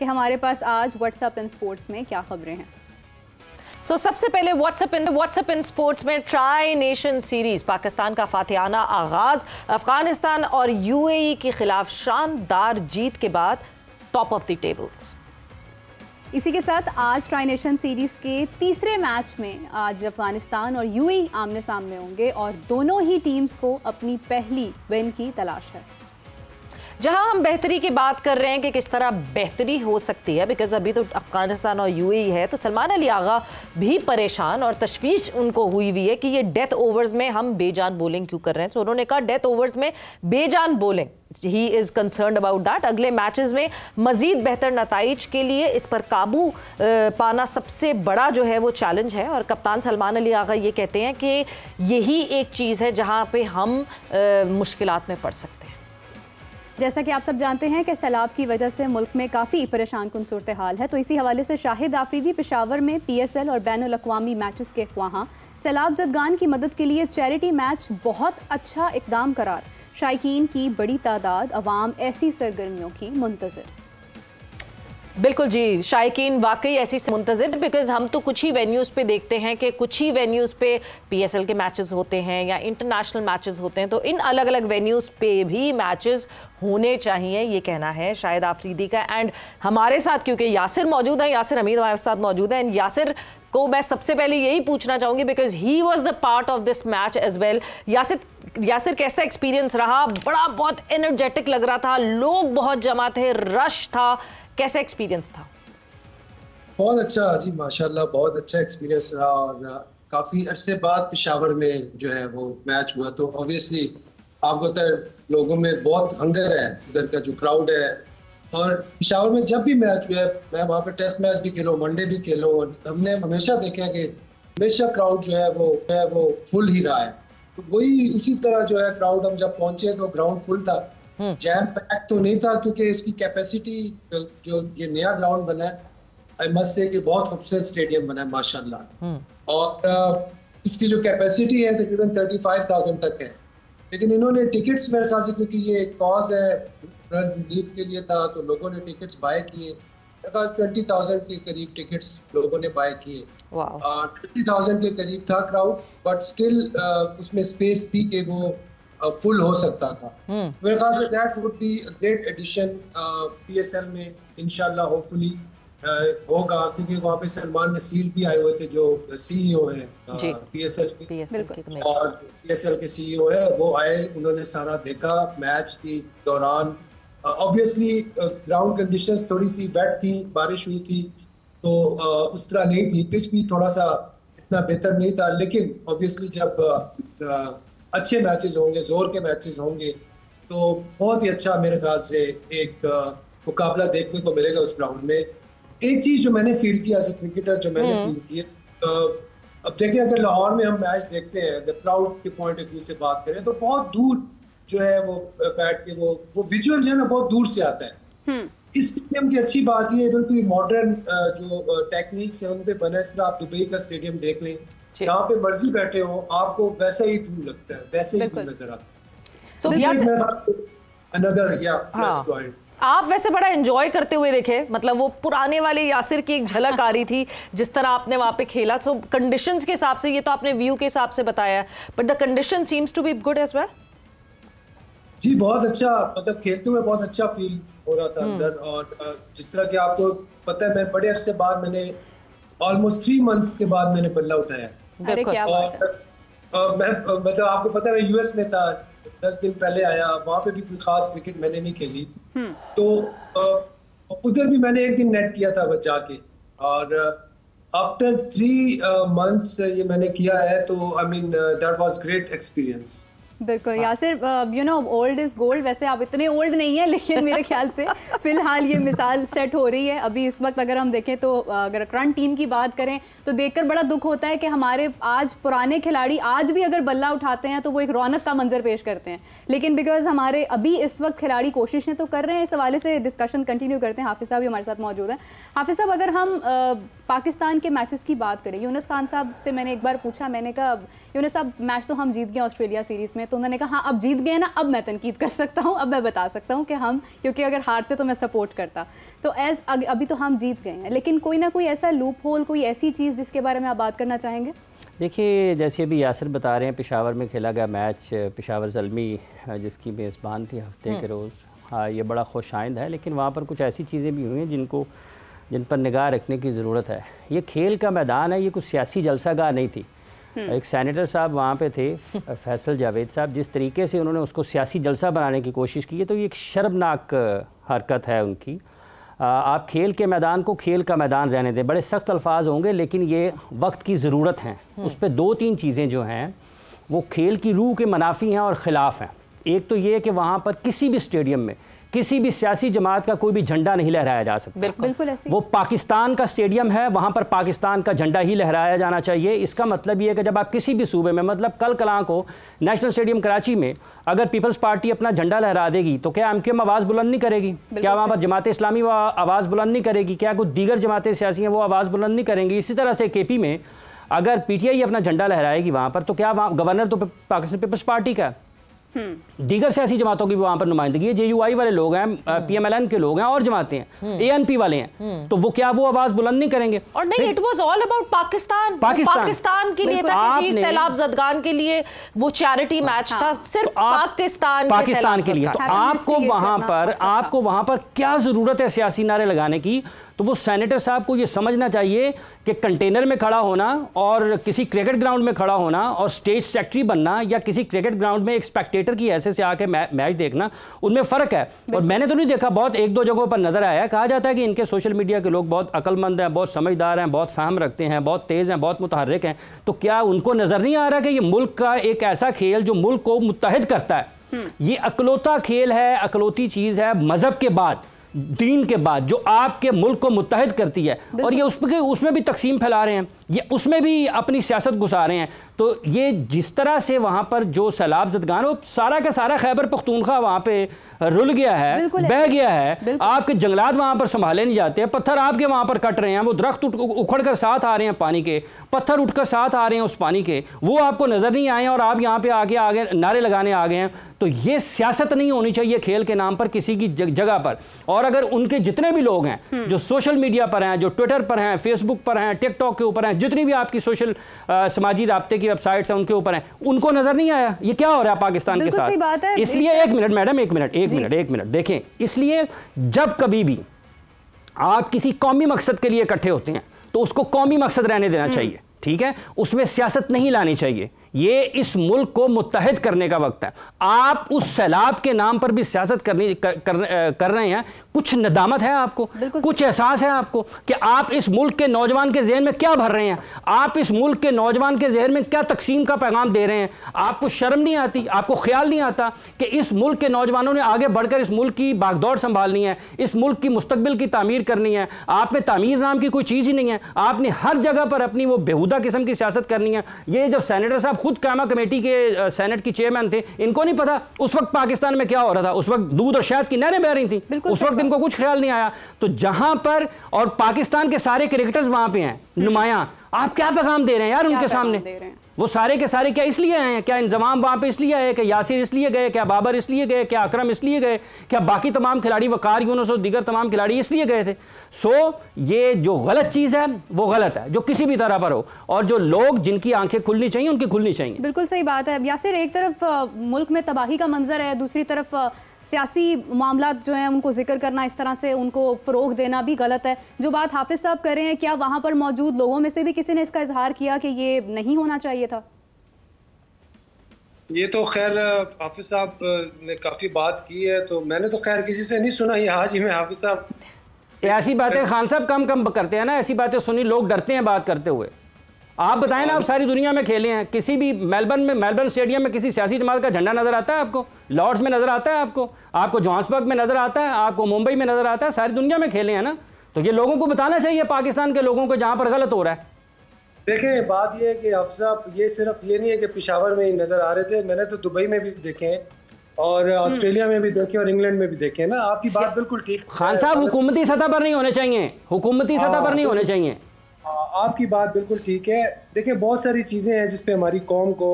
कि हमारे पास आज व्हाट्सएप इन स्पोर्ट्स में क्या खबरें हैं। सबसे पहले व्हाट्सएप इन स्पोर्ट्स में ट्राई नेशन सीरीज पाकिस्तान का फातिहाना आगाज, अफगानिस्तान और यूएई के खिलाफ शानदार जीत के बाद टॉप ऑफ द टेबल्स। इसी के साथ आज ट्राई नेशन सीरीज के तीसरे मैच में आज अफगानिस्तान और यूएई आमने सामने होंगे और दोनों ही टीम्स को अपनी पहली विन की तलाश है। जहां हम बेहतरी की बात कर रहे हैं कि किस तरह बेहतरी हो सकती है, बिकॉज अभी तो अफगानिस्तान और यूएई है, तो सलमान अली आगा भी परेशान और तशवीश उनको हुई हुई है कि ये डेथ ओवर्स में हम बेजान बॉलिंग क्यों कर रहे हैं। तो उन्होंने कहा डेथ ओवर्स में बेजान bowling, he is concerned about that. अगले मैचेस में मजीद बेहतर नताइज के लिए इस पर काबू पाना सबसे बड़ा जो है वो चैलेंज है। और कप्तान सलमान अली आगा ये कहते हैं कि यही एक चीज़ है जहाँ पे हम मुश्किलात में पड़ सकते हैं। जैसा कि आप सब जानते हैं कि सैलाब की वजह से मुल्क में काफ़ी परेशान कुन सूरत हाल है, तो इसी हवाले से शाहिद आफरीदी पेशावर में PSL और बैनुल अक़वामी मैचेस के वहाँ सैलाब ज़दगान की मदद के लिए चैरिटी मैच बहुत अच्छा इक़दाम करार। शायकीन की बड़ी तादाद, अवाम ऐसी सरगर्मियों की मुंतज़िर। बिल्कुल जी, शायकीन वाकई ऐसी मुंतज़िर, बिकॉज हम तो कुछ ही वेन्यूज़ पे देखते हैं कि कुछ ही वेन्यूज़ पे PSL के मैचेस होते हैं या इंटरनेशनल मैचेस होते हैं, तो इन अलग अलग वेन्यूज़ पे भी मैचेस होने चाहिए, ये कहना है शाहिद आफरीदी का। एंड हमारे साथ क्योंकि यासिर मौजूद है, यासिर हमीद हमारे साथ मौजूद है, एंड यासिर को मैं सबसे पहले यही पूछना चाहूँगी because he was the part of this match as well. Yasir कैसा एक्सपीरियंस रहा? बड़ा बहुत एनर्जेटिक लग रहा था, लोग बहुत जमा थे, रश था, कैसा एक्सपीरियंस था? बहुत अच्छा जी, माशाल्लाह बहुत अच्छा एक्सपीरियंस रहा। और काफ़ी अरसे बाद पेशावर में जो है वो मैच हुआ, तो ऑब्वियसली आपको तो लोगों में बहुत हंगर है, उधर का जो क्राउड है। और पेशावर में जब भी मैच हुआ है, मैं वहाँ पे टेस्ट मैच भी खेलो, वनडे भी खेलो, और हमने हमेशा देखा कि हमेशा क्राउड जो है वो फुल ही रहा है। तो वही उसी तरह जो है क्राउड, हम जब पहुँचे तो ग्राउंड फुल था, जैम पैक तो नहीं था क्योंकि उसकी कैपेसिटी, जो ये नया ग्राउंड बना है, आई मस्ट से कि बहुत खूबसूरत स्टेडियम बना है माशाल्लाह। और उसकी जो कैपेसिटी है तकरीबन 35,000 तक है, लेकिन इन्होंने टिकट्स मेरे ख्याल से, क्योंकि ये कॉज है फ्लड रिलीफ के लिए था, तो लोगों ने टिकट्स बाय किए। 20,000 के करीब टिकट्स लोगों ने बाय किए। 20,000 के करीब था क्राउड, बट स्टिल उसमें स्पेस थी कि वो फुल हो सकता था। मेरे ख्याल से that would be a great edition PSL में, इंशाल्लाह होपफुली होगा, क्योंकि वहाँ पे सलमान नसीर भी आए हुए थे जो CEO हैं PSL के, और PSL के CEO है, वो आए, उन्होंने सारा देखा मैच के दौरान। ऑब्वियसली ग्राउंड कंडीशंस थोड़ी सी वेट थी, बारिश हुई थी, तो उस तरह नहीं थी, पिच भी थोड़ा सा इतना बेहतर नहीं था, लेकिन ऑब्वियसली जब अच्छे मैचेस होंगे, जोर के मैचेस होंगे, तो बहुत ही अच्छा मेरे ख्याल से एक मुकाबला देखने को मिलेगा उस ग्राउंड में। एक चीज़ जो मैंने फील किया एज ए क्रिकेटर, जो मैंने फील किया, अब देखिए अगर लाहौर में हम मैच देखते हैं, अगर क्राउड के पॉइंट ऑफ व्यू से बात करें, तो बहुत दूर जो है वो बैठ के वो विजुअल जो है ना बहुत दूर से आता है। इस स्टेडियम की अच्छी बात ये है, बिल्कुल मॉडर्न जो टेक्निक्स है उन पे बना है। सिर्फ आप दुबई का स्टेडियम देख लें, जहाँ पे मर्जी बैठे हो आपको वैसा ही व्यू लगता है, वैसे ही नजर आता है। आप वैसे बड़ा एंजॉय करते हुए देखे, मतलब वो पुराने वाले यासिर की एक झलक आ रही थी जिस तरह आपने वहाँ पे खेला। सो कंडीशंस के हिसाब से, ये तो आपने व्यू के हिसाब से बताया, but the condition seems to be good as well. जी बहुत अच्छा, मतलब खेलते हुए बहुत अच्छा फील हो रहा था अंदर। और जिस तरह कि आपको पता है, मैं बड़े अरसे बाद, मैंने ऑलमोस्ट 3 मंथ्स के बाद मैंने बल्ला उठाया। और मैं मतलब आपको पता है मैं US में था, 10 दिन पहले आया, वहाँ पे भी कोई खास क्रिकेट मैंने नहीं खेली, तो उधर भी मैंने एक दिन नेट किया था बस जाके। और आफ्टर 3 मंथ्स ये मैंने किया है, तो I mean that was great experience. बिल्कुल Yasir, you know old is gold. वैसे आप इतने ओल्ड नहीं है, लेकिन मेरे ख्याल से फ़िलहाल ये मिसाल सेट हो रही है अभी इस वक्त। अगर हम देखें तो अगर करंट टीम की बात करें तो देखकर बड़ा दुख होता है कि हमारे आज पुराने खिलाड़ी आज भी अगर बल्ला उठाते हैं तो वो एक रौनक का मंजर पेश करते हैं, लेकिन बिकॉज हमारे अभी इस वक्त खिलाड़ी कोशिशें तो कर रहे हैं। इस हवाले से डिस्कशन कंटिन्यू करते हैं। हाफिज़ साहब भी हमारे साथ मौजूद हैं। हाफिज़ साहब, अगर हम पाकिस्तान के मैचेस की बात करें, यूनुस खान साहब से मैंने एक बार पूछा, मैंने कहा यूनुस साहब मैच तो हम जीत गए ऑस्ट्रेलिया सीरीज़ में, में, तो उन्होंने कहा हाँ अब जीत गए ना, अब मैं तनकीद कर सकता हूँ, अब मैं बता सकता हूँ कि हम, क्योंकि अगर हारते तो मैं सपोर्ट करता। तो अभी तो हम जीत गए हैं, लेकिन कोई ना कोई ऐसा लूप होल, कोई ऐसी चीज़ जिसके बारे में आप बात करना चाहेंगे? देखिए, जैसे अभी यासिर बता रहे हैं, पेशावर में खेला गया मैच, पेशावर ज़ल्मी जिसकी मेज़बान थी हफ्ते के रोज़, हाँ ये बड़ा खुशाइंद है, लेकिन वहाँ पर कुछ ऐसी चीज़ें भी हुई हैं जिन पर निगाह रखने की ज़रूरत है। ये खेल का मैदान है, ये कुछ सियासी जलसागाह नहीं थी। एक सेनेटर साहब वहाँ पे थे, फैसल जावेद साहब, जिस तरीके से उन्होंने उसको सियासी जलसा बनाने की कोशिश की है, तो ये एक शर्मनाक हरकत है उनकी। आप खेल के मैदान को खेल का मैदान रहने दें। बड़े सख्त अल्फाज होंगे, लेकिन ये वक्त की ज़रूरत है। उस पर 2-3 चीज़ें जो हैं वो खेल की रूह के मुनाफी हैं और ख़िलाफ़ हैं। एक तो ये कि वहाँ पर किसी भी स्टेडियम में किसी भी सियासी जमात का कोई भी झंडा नहीं लहराया जा सकता। बिल्कुल ऐसे। वो पाकिस्तान का स्टेडियम है, वहाँ पर पाकिस्तान का झंडा ही लहराया जाना चाहिए। इसका मतलब ये है कि जब आप किसी भी सूबे में, मतलब कल कलां को नेशनल स्टेडियम कराची में अगर पीपल्स पार्टी अपना झंडा लहरा देगी तो क्या एमक्यूएम आवाज़ बुलंद नहीं करेगी? क्या वहाँ पर जमात इस्लामी वो आवाज़ बुलंद नहीं करेगी? क्या कुछ दीगर जमातें सियासी हैं वो आवाज़ बुलंद नहीं करेंगी? इसी तरह से केपी में अगर पीटीआई अपना झंडा लहराएगी वहाँ पर, तो क्या वहाँ गवर्नर तो पाकिस्तान पीपल्स पार्टी का, दीगर सियासी जमातों की भी वहां पर नुमाइंदगी है, जेयूआई वाले लोग हैं, पीएमएलएन के लोग हैं और जमातें हैं, एएनपी वाले हैं, तो वो क्या वो आवाज बुलंद नहीं करेंगे? और नहीं, it was all about Pakistan के लिए था कि सैलाब जदगान के लिए वो चैरिटी मैच था, सिर्फ पाकिस्तान के लिए। तो आपको वहां पर क्या जरूरत है सियासी नारे लगाने की? तो वो सेनेटर साहब को ये समझना चाहिए कि कंटेनर में खड़ा होना और किसी क्रिकेट ग्राउंड में खड़ा होना और स्टेज सेक्रेटरी बनना या किसी क्रिकेट ग्राउंड में एक स्पेक्टेटर की ऐसे से आके मैच देखना, उनमें फ़र्क है। और मैंने तो नहीं देखा, बहुत 1-2 जगहों पर नज़र आया है, कहा जाता है कि इनके सोशल मीडिया के लोग बहुत अक्लमंद हैं, बहुत समझदार हैं, बहुत फ़हम रखते हैं, बहुत तेज़ हैं, बहुत मुतहर्रिक हैं। तो क्या उनको नज़र नहीं आ रहा कि ये मुल्क का एक ऐसा खेल जो मुल्क को मुत्तहिद करता है, ये अकलौता खेल है, अकलौती चीज़ है मज़हब के बाद, दीन के बाद, जो आपके मुल्क को मुत्तहिद करती है। और ये उसमें भी तकसीम फैला रहे हैं, ये उसमें भी अपनी सियासत घुसा रहे हैं। तो ये जिस तरह से वहाँ पर जो सैलाब जदगान, वो सारा का सारा खैबर पख्तूनख्वा वहाँ पे रुल गया है, बह गया है। आपके जंगलात वहाँ पर संभाले नहीं जाते, पत्थर आपके वहाँ पर कट रहे हैं, वो दरख्त उखड़ कर साथ आ रहे हैं पानी के, पत्थर उठकर साथ आ रहे हैं उस पानी के, वो आपको नज़र नहीं आए और आप यहाँ पे आगे नारे लगाने आ गए हैं। तो ये सियासत नहीं होनी चाहिए खेल के नाम पर किसी की जगह पर। और अगर उनके जितने भी लोग हैं जो सोशल मीडिया पर हैं, जो ट्विटर पर हैं, फेसबुक पर हैं, टिकटॉक के ऊपर हैं, जितनी भी आपकी सोशल समाजी राब्ते की वेबसाइट्स हैं उनके ऊपर हैं, उनको नजर नहीं आया ये क्या हो रहा है पाकिस्तान के साथ। इसलिए एक मिनट देखें, इसलिए जब कभी भी आप किसी कौमी मकसद के लिए इकट्ठे होते हैं तो उसको कौमी मकसद रहने देना चाहिए, ठीक है? उसमें सियासत नहीं लानी चाहिए। ये इस मुल्क को मुत्तहिद करने का वक्त है। आप उस सैलाब के नाम पर भी सियासत कर रहे हैं। कुछ नदामत है आपको, कुछ एहसास है आपको कि आप इस मुल्क के नौजवान के जहन में क्या भर रहे हैं? आप इस मुल्क के नौजवान के जहन में क्या तकसीम का पैगाम दे रहे हैं? आपको शर्म नहीं आती? आपको ख्याल नहीं आता कि इस मुल्क के नौजवानों ने आगे बढ़कर इस मुल्क की बागदौड़ संभालनी है, इस मुल्क की मुस्तकबिल की तामीर करनी है? आप में तामीर नाम की कोई चीज़ ही नहीं है। आपने हर जगह पर अपनी वो बेहुदा किस्म की सियासत करनी है। ये जब सेनेटर साहब खुद कायमा कमेटी के सेनेट की चेयरमैन थे, इनको नहीं पता उस वक्त पाकिस्तान में क्या हो रहा था? उस वक्त दूध और शहद की नहरें बह रही थी, उस वक्त इनको कुछ ख्याल नहीं आया। तो जहां पर, और पाकिस्तान के सारे क्रिकेटर्स वहां पे हैं नुमायां, आप क्या पैगाम दे रहे हैं यार उनके सामने? वो सारे के सारे क्या इसलिए आए हैं? क्या इंजमाम वहाँ पे इसलिए आए? क्या यासिर इसलिए गए? क्या बाबर इसलिए गए? क्या अकरम इसलिए गए? क्या बाकी तमाम खिलाड़ी, वकार यूनुस और दीगर तमाम खिलाड़ी इसलिए गए थे? ये जो गलत चीज़ है वो गलत है, जो किसी भी तरह पर हो। और जो लोग जिनकी आंखें खुलनी चाहिए उनकी खुलनी चाहिए। बिल्कुल सही बात है यासिर। एक तरफ मुल्क में तबाही का मंजर है, दूसरी तरफ सियासी मामलात जो हैं उनको जिक्र करना, इस तरह से उनको फ़रोग देना भी गलत है। जो बात हाफिज़ साहब कर रहे हैं, क्या वहाँ पर मौजूद लोगों में से भी किसी ने इसका इजहार किया कि ये नहीं होना चाहिए था? ये तो खैर हाफिज़ साहब ने काफ़ी बात की है, तो मैंने तो खैर किसी से नहीं सुना। ये आज ही में हाफिज़ साहब ऐसी बातें खान साहब कम करते हैं ना, ऐसी बातें सुनी लोग डरते हैं बात करते हुए। आप बताएं ना, आप सारी दुनिया में खेले हैं, किसी भी मेलबर्न स्टेडियम में किसी सियासी जमात का झंडा नजर आता है आपको? लॉर्ड्स में नजर आता है आपको जोहान्सबर्ग में नजर आता है, आपको मुंबई में नजर आता है? सारी दुनिया में खेले हैं ना। तो ये लोगों को बताना चाहिए, पाकिस्तान के लोगों को, जहां पर गलत हो रहा है। देखें, बात ये है कि हाफिज़ साहब ये सिर्फ ये नहीं है कि पेशावर में ही नजर आ रहे थे, मैंने तो दुबई में भी देखे हैं और ऑस्ट्रेलिया में भी देखे और इंग्लैंड में भी देखे ना। आपकी बात बिल्कुल ठीक। खान साहब हुकूमती सतह पर नहीं होने चाहिए, हुकूमती सतह पर नहीं होने चाहिए। आपकी बात बिल्कुल ठीक है। देखिए, बहुत सारी चीज़ें हैं जिस पे हमारी कौम को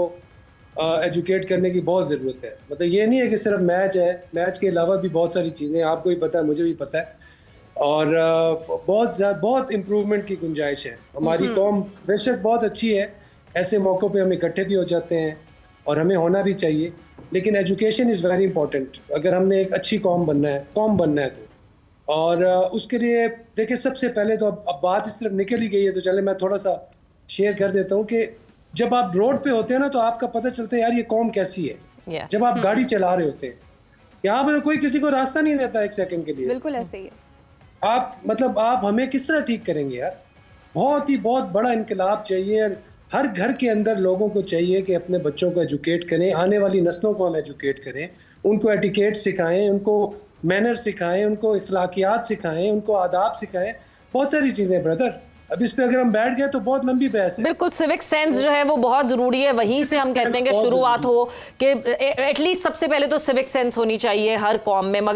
एजुकेट करने की बहुत ज़रूरत है। मतलब ये नहीं है कि सिर्फ मैच है, मैच के अलावा भी बहुत सारी चीज़ें आपको भी पता है, मुझे भी पता है, और बहुत इम्प्रूवमेंट की गुंजाइश है। हमारी कौम बेशक बहुत अच्छी है, ऐसे मौक़ों पे हम इकट्ठे भी हो जाते हैं और हमें होना भी चाहिए, लेकिन एजुकेशन इज़ वेरी इंपॉर्टेंट अगर हमने एक अच्छी कौम बनना है तो। और उसके लिए देखिए, सबसे पहले तो अब बात इस तरफ निकल ही गई है, तो चले मैं थोड़ा सा शेयर कर देता हूँ कि जब आप रोड पे होते हैं ना तो आपका पता चलता है यार ये कौम कैसी है। जब आप गाड़ी चला रहे होते हैं, यहाँ पर कोई किसी को रास्ता नहीं देता एक सेकंड के लिए। बिल्कुल ऐसे ही है। आप हमें किस तरह ठीक करेंगे यार? बहुत बड़ा इनकलाब चाहिए। हर घर के अंदर लोगों को चाहिए कि अपने बच्चों को एजुकेट करें, आने वाली नस्लों को हम एजुकेट करें, उनको एटिकेट सिखाएं, उनको मैनर सिखाएं, उनको इखलाकियात सिखाएं, उनको आदाब सिखाएं। बहुत सारी चीज़ें ब्रदर, अब इस पे अगर हम बैठ गए तो बहुत लंबी बहस है। बिल्कुल, सिविक सेंस जो है वो बहुत जरूरी है। वहीं से हम कहते हैं कि शुरुआत हो कि एटलीस्ट सबसे पहले तो सिविक सेंस होनी चाहिए हर कौम में।